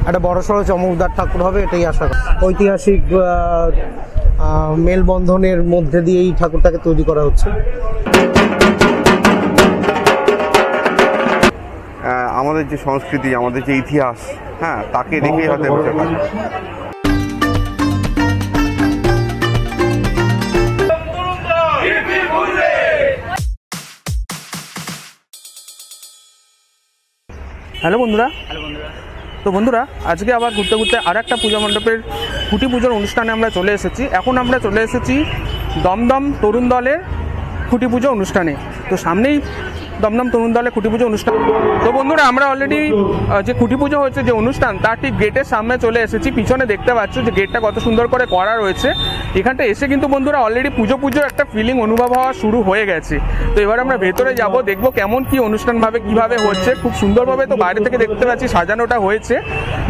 একটা বড়সড় চমকদার ঠাকুর হবে, এটাই আশা করি। ঐতিহাসিক মেলবন্ধনের মধ্যে দিয়ে এই ঠাকুরটাকে তৈরি করা হচ্ছে। আমাদের যে সংস্কৃতি, আমাদের যে ইতিহাস, হ্যাঁ, তাকে রেখেই হয়তো হতে পারে। হ্যালো বন্ধুরা। তো বন্ধুরা, আজকে আবার ঘুরতে ঘুরতে আর একটা পূজা মণ্ডপের খুঁটি পুজোর অনুষ্ঠানে আমরা চলে এসেছি। এখন আমরা চলে এসেছি দমদম তরুণ দলের খুঁটি পুজো অনুষ্ঠানে। তো সামনেই দমদম তরুণ দলের খুঁটি পুজো অনুষ্ঠান। তো বন্ধুরা, আমরা অলরেডি যে খুঁটি পুজো হচ্ছে যে অনুষ্ঠান, তার ঠিক গেটের সামনে চলে এসেছি। পিছনে দেখতে পাচ্ছ যে গেটটা কত সুন্দর করে করা রয়েছে। এখানটা এসে কিন্তু বন্ধুরা অলরেডি পুজো একটা ফিলিং অনুভব হওয়া শুরু হয়ে গেছে। তো এবার আমরা ভেতরে যাব, দেখবো কেমন কি অনুষ্ঠানভাবে কিভাবে হচ্ছে। খুব সুন্দরভাবে তো বাইরে থেকে দেখতে পাচ্ছি সাজানোটা হয়েছে।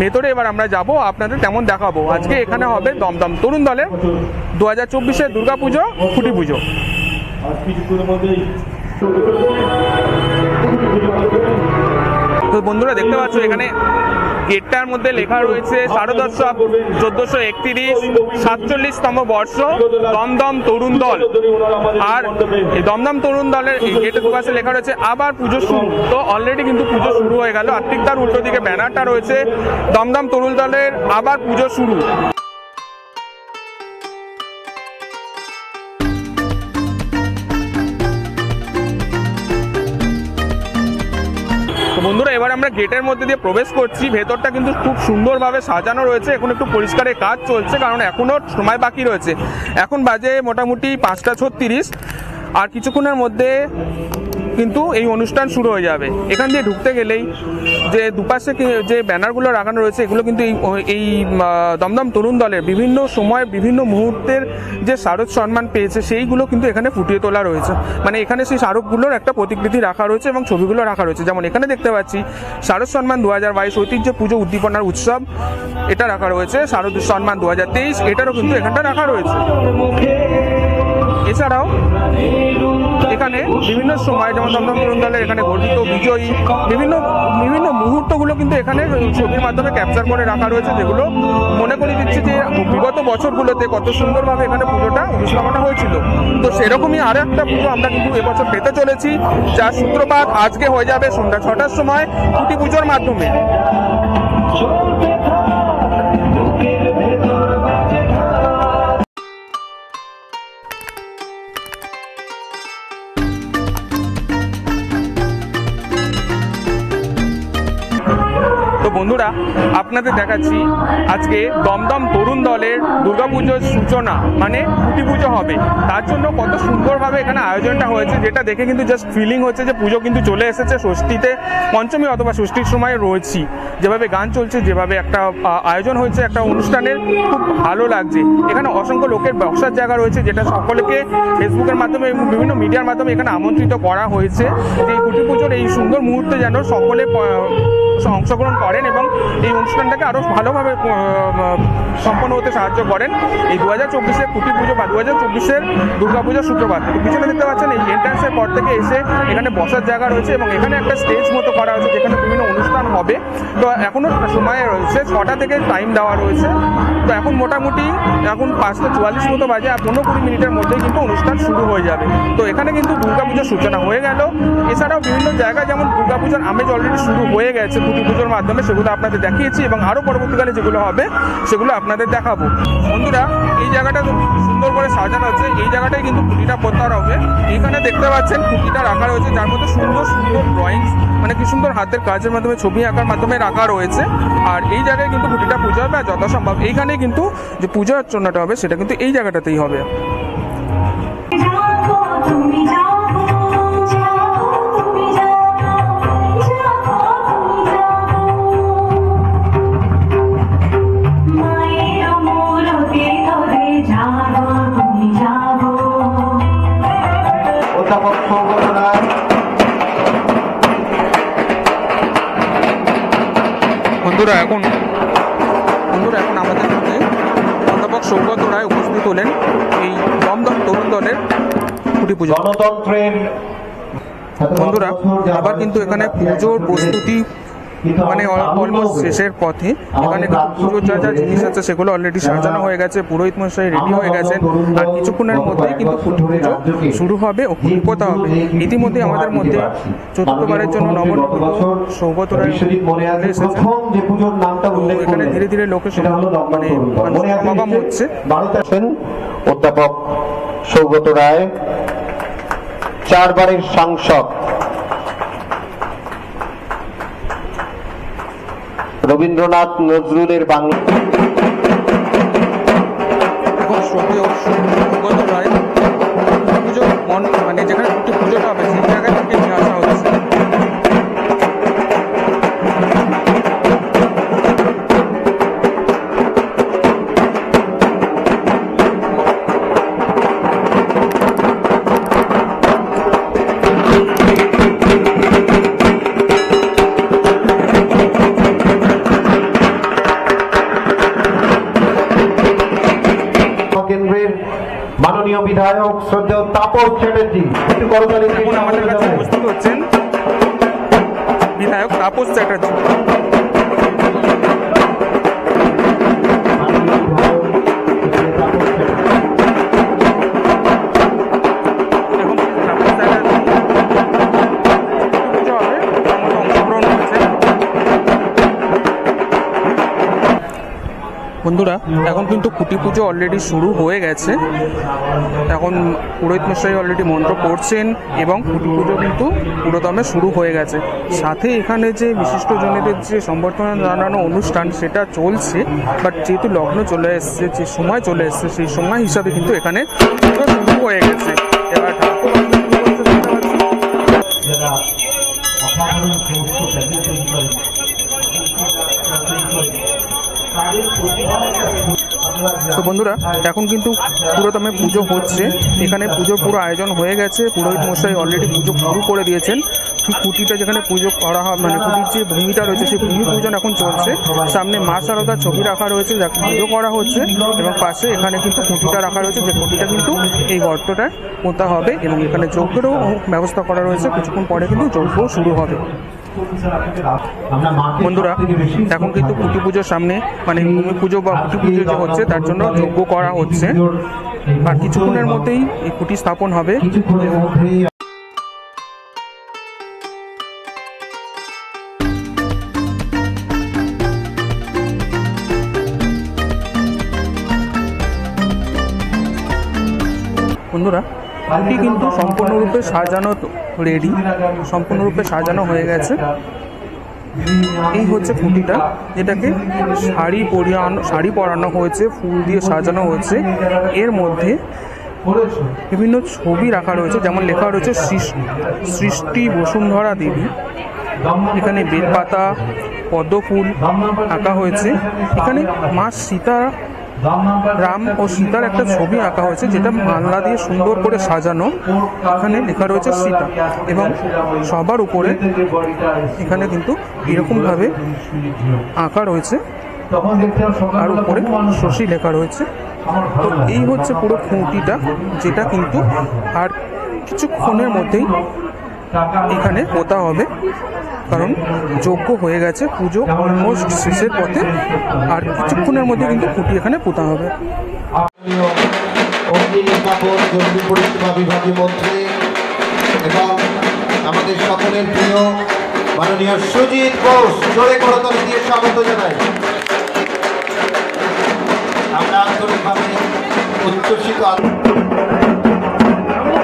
ভেতরে এবার আমরা যাব, আপনাদের তেমন দেখাবো। আজকে এখানে হবে দমদম তরুণ দলের 2024-এর দুর্গাপুজো খুঁটি পুজো। তো বন্ধুরা দেখতে পাচ্ছ এখানে গেটটার মধ্যে লেখা রয়েছে শারদোৎসব 1431 47তম বর্ষ দমদম তরুণ দল। আর এই দমদম তরুণ দলের এই গেটের দুপাশে লেখা রয়েছে আবার পুজো শুরু। তো অলরেডি কিন্তু পুজো শুরু হয়ে গেল। আর ঠিক তার উল্টো দিকে ব্যানারটা রয়েছে দমদম তরুণ দলের আবার পুজো শুরু। বন্ধুরা, এবার আমরা গেটের মধ্যে দিয়ে প্রবেশ করছি। ভেতরটা কিন্তু খুব সুন্দরভাবে সাজানো রয়েছে। এখন একটু পরিষ্কারের কাজ চলছে, কারণ এখনো সময় বাকি রয়েছে। এখন বাজে মোটামুটি 5:36। আর কিছুক্ষণের মধ্যে কিন্তু এই অনুষ্ঠান শুরু হয়ে যাবে। এখান দিয়ে ঢুকতে গেলেই যে দুপাশে যে ব্যানারগুলো লাগানো রয়েছে, এগুলো কিন্তু এই দমদম তরুণ দলের বিভিন্ন সময় বিভিন্ন মুহূর্তের যে স্মারক সম্মান পেয়েছে সেইগুলো কিন্তু এখানে ফুটিয়ে তোলা রয়েছে। মানে এখানে সেই স্মারকগুলোর একটা প্রতিকৃতি রাখা রয়েছে এবং ছবিগুলো রাখা রয়েছে। যেমন এখানে দেখতে পাচ্ছি শারদ সম্মান 2022 ঐতিহ্য পুজো উদ্দীপনার উৎসব, এটা রাখা রয়েছে। শারদ সম্মান 2023, এটারও কিন্তু এখানটা রাখা রয়েছে। এছাড়াও এখানে বিভিন্ন সময় যেমন দমদম তরুণ দলের এখানে গর্বিত বিজয়ী বিভিন্ন মুহূর্তগুলো কিন্তু এখানে ছবির মাধ্যমে ক্যাপচার করে রাখা রয়েছে, যেগুলো মনে করিয়ে দিচ্ছে যে বিগত বছরগুলোতে কত সুন্দরভাবে এখানে পুজোটা অনুষ্ঠিত হয়েছিল। তো সেরকমই আর একটা পুজো আমরা কিন্তু এবছর পেতে চলেছি, যার সূত্রপাত আজকে হয়ে যাবে সন্ধ্যা 6টার সময় খুঁটি পুজোর মাধ্যমে। বন্ধুরা, আপনাদের দেখাচ্ছি আজকে দমদম তরুণ দলের দুর্গাপুজোর সূচনা, মানে খুঁটি পুজো হবে। তার জন্য কত সুন্দরভাবে এখানে আয়োজনটা হয়েছে, যেটা দেখে কিন্তু জাস্ট ফিলিং হচ্ছে যে পুজো কিন্তু চলে এসেছে। ষষ্ঠীতে, পঞ্চমী অথবা ষষ্ঠীর সময় রয়েছি। যেভাবে গান চলছে, যেভাবে একটা আয়োজন হয়েছে একটা অনুষ্ঠানের, খুব ভালো লাগছে। এখানে অসংখ্য লোকের বসার জায়গা রয়েছে, যেটা সকলকে ফেসবুকের মাধ্যমে এবং বিভিন্ন মিডিয়ার মাধ্যমে এখানে আমন্ত্রিত করা হয়েছে। এই খুঁটি পুজোর এই সুন্দর মুহূর্তে যেন সকলে অংশগ্রহণ করেন এবং এই অনুষ্ঠানটাকে আরও ভালোভাবে সম্পন্ন হতে সাহায্য করেন। এই 2024-এর খুঁটি পুজো বা 2024-এর দুর্গাপুজোর সূত্রপাত। পিছনে দেখতে পাচ্ছেন এই এন্ট্রান্সের পর থেকে এসে এখানে বসার জায়গা রয়েছে এবং এখানে একটা স্টেজ মতো করা হয়েছে, যেখানে বিভিন্ন অনুষ্ঠান হবে। তো এখনও সময় রয়েছে, 6টা থেকে টাইম দেওয়া রয়েছে। তো এখন মোটামুটি 5:44 মতো বাজে, আর 15-20 মিনিটের মধ্যেই কিন্তু অনুষ্ঠান শুরু হয়ে যাবে। তো এখানে কিন্তু দুর্গাপুজোর সূচনা হয়ে গেল। এছাড়াও বিভিন্ন জায়গায় যেমন দুর্গাপুজোর আমেজ অলরেডি শুরু হয়ে গেছে খুঁটি পুজোর মাধ্যমে, সেগুলো আপনাদের দেখিয়েছি এবং আরও পরবর্তীকালে যেগুলো হবে সেগুলো আপনাদের দেখাবো। বন্ধুরা, এই জায়গাটা সুন্দর করে সাজানো হচ্ছে। এই জায়গাটায় কিন্তু খুঁটিটা প্রত্যাহার হবে। এখানে দেখতে পাচ্ছেন খুঁটিটা রাখা রয়েছে, যার মধ্যে সুন্দর সুন্দর ড্রয়িংস, মানে কি সুন্দর হাতের কাজের মাধ্যমে ছবি আঁকার মাধ্যমে রাখা রয়েছে। আর এই জায়গায় কিন্তু খুঁটিটা পুজো হবে। আর যথাসম্ভব এইখানে কিন্তু যে পূজা অর্চনাটা হবে সেটা কিন্তু এই জায়গাটাতেই হবে। বন্ধুরা, এখন আমাদের মধ্যে অধ্যাপক সৌগত রায় উপস্থিত হলেন এই দমদম তরুণ দলের খুঁটি পুজো। বন্ধুরা, আবার কিন্তু এখানে পুজোর প্রস্তুতি মানে অলমোস্ট শেষের পথে। এখানে কিন্তু পুজোর যা যা জিনিস আছে সেগুলো অলরেডি সাজানো হয়ে গেছে, পুরোহিত মশাই রেডি হয়ে গেছেন, আর কিছুক্ষণের মধ্যেই কিন্তু খুঁটি পুজো শুরু হবে ও খুঁটি পোতা হবে। ইতিমধ্যে আমাদের মধ্যে চতুর্থবারের জন্য নবনির্বাচিত সৌগত রায় এসেছেন। এখানে ধীরে ধীরে লোকের মানে সমাগম হচ্ছে। অধ্যাপক সৌগত রায়, 4 বারের সাংসদ, রবীন্দ্রনাথ নজরুলের বাংলা। এখন সৌগত রায় পুজো মানে যেখানে খুঁটি পুজোটা হবে সেই জায়গায় থেকে নিয়ে আসা হচ্ছে। কেন্দ্রের মাননীয় বিধায়ক শ্রদ্ধেয় তাপস চ্যাটার্জি, একটু করতালি এখন আমাদের কাছে উপস্থিত হচ্ছেন বিধায়ক তাপস চ্যাটার্জি। বন্ধুরা, এখন কিন্তু খুঁটি পুজো অলরেডি শুরু হয়ে গেছে। এখন পুরোহিত মশাই অলরেডি মন্ত্র পড়ছেন এবং খুঁটি পুজো কিন্তু পুরোদমে শুরু হয়ে গেছে। সাথে এখানে যে বিশিষ্টজনেদের যে সম্বর্ধনা জানানো অনুষ্ঠান সেটা চলছে, বাট যেহেতু লগ্ন চলে এসছে, যে সময় চলে এসছে, সেই সময় হিসাবে কিন্তু এখানে পুজো শুরু হয়ে গেছে। এবার তো বন্ধুরা, এখন কিন্তু পুরোদমে পুজো হচ্ছে। এখানে পুজোর পুরো আয়োজন হয়ে গেছে, পুরোহিত মশাই অলরেডি পুজো শুরু করে দিয়েছেন। খুঁটিটা যেখানে পুজো করা হয়, মানে খুঁটির যে ভূমিটা রয়েছে সেই ভূমি পূজন এখন চলছে। সামনে মা শারদার ছবি রাখা রয়েছে, যাকে পুজো করা হচ্ছে, এবং পাশে এখানে কিন্তু খুঁটিটা রাখা রয়েছে, যে খুঁটিটা কিন্তু এই গর্তটায় পোঁতা হবে, এবং এখানে যজ্ঞেরও ব্যবস্থা করা রয়েছে। কিছুক্ষণ পরে কিন্তু যজ্ঞ শুরু হবে। বন্ধুরা, এখন কিন্তু খুঁটি পুজোর সামনে মানে ভূমি পুজো বা খুঁটি পুজো যে হচ্ছে তার জন্য যজ্ঞ করা হচ্ছে, আর কিছুক্ষণের মধ্যেই এই খুঁটি স্থাপন হবে। বন্ধুরা, খুঁটি কিন্তু সম্পূর্ণরূপে সাজানো রেডি, সম্পূর্ণরূপে সাজানো হয়ে গেছে। এই হচ্ছে খুঁটিটা, যেটাকে শাড়ি পরানো হয়েছে, ফুল দিয়ে সাজানো হয়েছে। এর মধ্যে বিভিন্ন ছবি রাখা রয়েছে, যেমন লেখা রয়েছে সৃষ্টি বসুন্ধরা দেবী। এখানে বেলপাতা, পদ্মফুল আঁকা হয়েছে। এখানে মা সীতা, রাম ও সীতার একটা ছবি আঁকা হয়েছে, যেটা মালা দিয়ে সুন্দর করে সাজানো। এখানে লেখা রয়েছে সীতা, এবং সবার উপরে এখানে কিন্তু এরকমভাবে আঁকা রয়েছে, আর উপরে শশী লেখা রয়েছে। তো এই হচ্ছে পুরো খুঁটিটা, যেটা কিন্তু আর কিছুক্ষণের মধ্যেই এখানে পোতা হবে, কারণ যজ্ঞ হয়ে গেছে, পুজো অলমোস্ট শেষের পথে, আর কিছুক্ষণের মধ্যে কিন্তু খুঁটি এখানে পোতা হবে। বিভাগীয় মন্ত্রী এবং আমাদের সকলের প্রিয় মাননীয় সুজিত বোস, জোরে করতালি দিয়ে স্বাগত জানাই। আমরা আন্তরিকভাবে উচ্ছ্বসিত।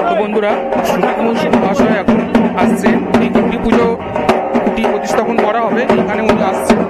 তো বন্ধুরা, সুজিত মহাশয় এখন আসছেন, এই খুঁটি পুজো খুঁটি প্রতিস্থাপন করা হবে, এখানে উনি আসছেন।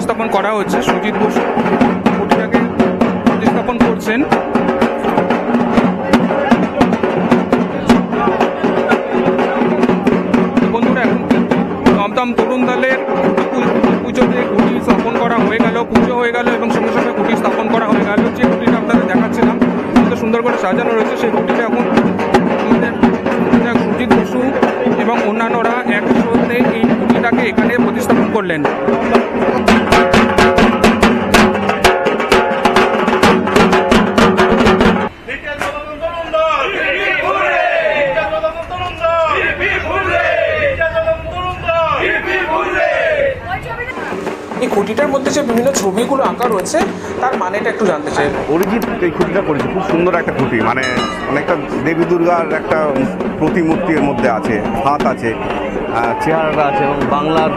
প্রতিস্থাপন করা হচ্ছে। সুজিত বসু খুঁটিটাকে প্রতিস্থাপন করছেন। বন্ধুরা এখন দমদম তরুণ দলের পুজোতে খুঁটি স্থাপন করা হয়ে গেল, পুজো হয়ে গেল এবং সঙ্গে সঙ্গে খুঁটি স্থাপন করা হয়ে গেল। যে খুঁটিটা আপনাদের দেখাচ্ছিলাম কত সুন্দর করে সাজানো রয়েছে, সেই খুঁটিটা এখন আমাদের সুজিত বসু এবং অন্যান্যরা একসাথে এই খুঁটিটাকে এখানে প্রতিস্থাপন করলেন। এই খুঁটিটার মধ্যে যে বিভিন্ন ছবিগুলো আঁকা রয়েছে তার মানেটা একটু জানতে চাই। অরিজিৎ এই খুঁটিটা করেছে, খুব সুন্দর একটা খুঁটি, মানে অনেকটা দেবী দুর্গার একটা প্রতিমূর্তি এর মধ্যে আছে, হাত আছে, চেহারাটা আছে এবং বাংলার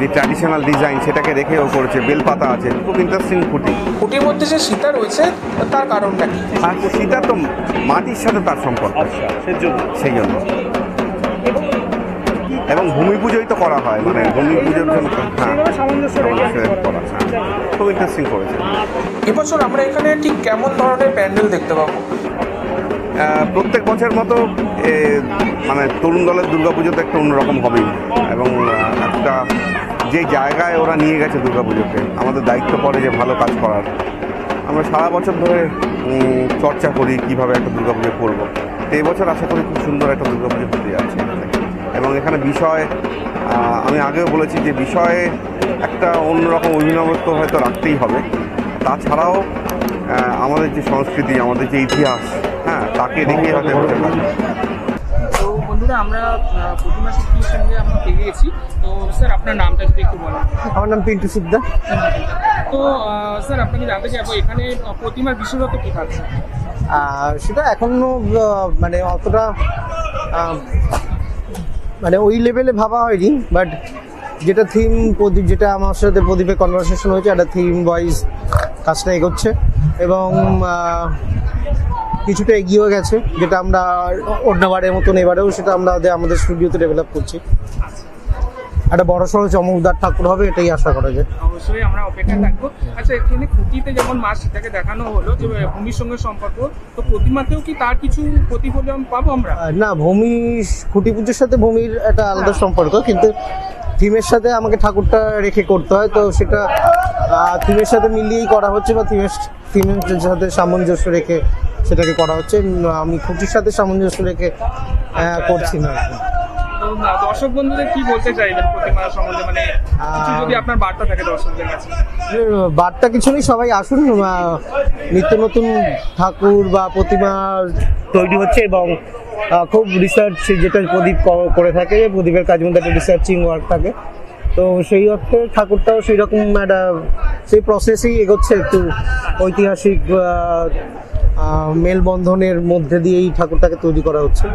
যে ট্র্যাডিশনাল ডিজাইন সেটাকে রেখেও করেছে, বেলপাতা আছে, খুব ইন্টারেস্টিং খুঁটি। খুঁটির মধ্যে যে সীতা রয়েছে তার কারণটা কি? আর সেটা তো মাটির সাথে তার সম্পর্ক, সেই জন্য। এবং ভূমি পুজোই তো করা হয়, মানে ভূমি পুজোর জন্য করা, খুব ইন্টারেস্টিং করেছে। এবছর আমরা এখানে ঠিক কেমন ধরনের প্যান্ডেল দেখতে পাবো? প্রত্যেক বছর মতো মানে তরুণ দলের দুর্গাপুজোতে একটা অন্যরকম হবেই, এবং একটা যে জায়গায় ওরা নিয়ে গেছে দুর্গাপুজোকে, আমাদের দায়িত্ব পড়ে যে ভালো কাজ করার। আমরা সারা বছর ধরে চর্চা করি কীভাবে একটা দুর্গাপুজো করবো। তো এই বছর আশা করি খুব সুন্দর একটা দুর্গাপুজো হতে যাচ্ছে এখানে। এবং এখানে বিষয়, আমি আগেও বলেছি যে বিষয়ে একটা অন্যরকম অভিনবত্ব হয়তো রাখতেই হবে। তাছাড়াও আমাদের যে সংস্কৃতি, আমাদের যে ইতিহাস, হ্যাঁ, তাকে রেখেই হয়তো হতে পারে। তো বন্ধুরা, আমরা প্রতিমা শিল্পীর সঙ্গে আমরা পেয়ে গেছি। তো স্যার, আপনার নামটা যদি একটু বলেন। আমার নাম পিন্টু সিকদার। তো স্যার, আপনাকে জানতে চাইবো এখানে প্রতিমার বিশেষত্ব কী থাকছে? সেটা এখনো মানে অতটা মানে ওই লেভেলে ভাবা হয়নি, বাট যেটা থিম, যেটা আমার সাথে প্রদীপে কনভারসেশন হয়েছে, একটা থিম ওয়াইজ কাজটা এগোচ্ছে এবং কিছুটা এগিয়েও গেছে, যেটা আমরা অন্যবারের মতন এবারেও সেটা আমরা আমাদের স্টুডিওতে ডেভেলপ করছি। একটা বড় সড়ো চমকদার ঠাকুর হবে, এটাই আশা করা যায়। অবশ্যই আমরা অপেক্ষা থাকবো। আচ্ছা, এখানে খুঁটিতে যেমন মা সীতাকে দেখানো হলো যে ভূমির সঙ্গে সম্পর্ক, তো প্রতিমাতেও কি তার কিছু প্রতিফলন পাবো আমরা? না, ভূমি খুঁটি পুজোর সাথে ভূমির একটা আলাদা সম্পর্ক, কিন্তু থিমের সাথে আমাকে ঠাকুরটা রেখে করতে হয়, তো সেটা থিমের সাথে মিলিয়েই করা হচ্ছে, বা থিমের সাথে সামঞ্জস্য রেখে সেটাকে করা হচ্ছে। আমি খুঁটির সাথে সামঞ্জস্য রেখে করছি না। তো দর্শক বন্ধুদের কি বলতে চাইবেন প্রতিমা সম্বন্ধে, মানে কিছু যদি আপনার বার্তা থাকে দর্শকদের কাছে? বার্তা কিছু নেই, সবাই আসুন। নিত্য নতুন ঠাকুর বা প্রতিমা তৈরি হচ্ছে এবং খুব রিসার্চ, যেটা প্রদীপ করে থাকে, প্রদীপের কাজের মধ্যে একটা রিসার্চিং ওয়ার্ক থাকে, তো সেই অর্থে ঠাকুরটাও সেই রকম একটা সেই প্রসেসেই এগোচ্ছে। একটু ঐতিহাসিক মেলবন্ধনের মধ্যে দিয়ে এই ঠাকুরটাকে তৈরি করা হচ্ছে।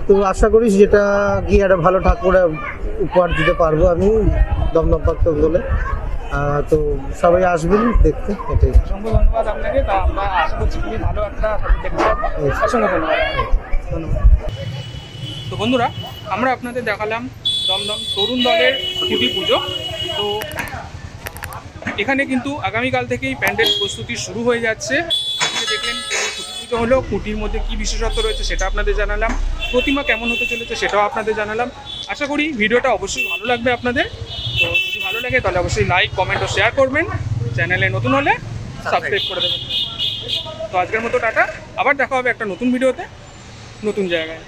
তো আশা করি যেটা কি একটা ভালো ঠাকুর উপহার দিতে পারবো আমি দমদম পার্ক বলে। তো সবাই আসবেন দেখতে, এটাই। অসংখ্য ধন্যবাদ আপনাকে। তা আমরা আশা করছি খুবই ভালো একটা ঠাকুর দেখতে পাবো। অসংখ্য ধন্যবাদ। তো বন্ধুরা, আমরা আপনাদের দেখালাম দমদম তরুণ দলের খুঁটি পুজো। তো এখানে কিন্তু আগামীকাল থেকেই প্যান্ডেল প্রস্তুতি শুরু হয়ে যাচ্ছে। আজকে দেখলেন খুঁটি পুজো হলো, খুঁটির মধ্যে কী বিশেষত্ব রয়েছে সেটা আপনাদের জানালাম, প্রতিমা কেমন হতে চলেছে সেটাও আপনাদের জানালাম। আশা করি ভিডিওটা অবশ্যই ভালো লাগবে আপনাদের। তো যদি ভালো লাগে তাহলে অবশ্যই লাইক, কমেন্ট ও শেয়ার করবেন। চ্যানেলে নতুন হলে সাবস্ক্রাইব করে দেবেন। তো আজকের মতো টাটা, আবার দেখা হবে একটা নতুন ভিডিওতে, নতুন জায়গায়।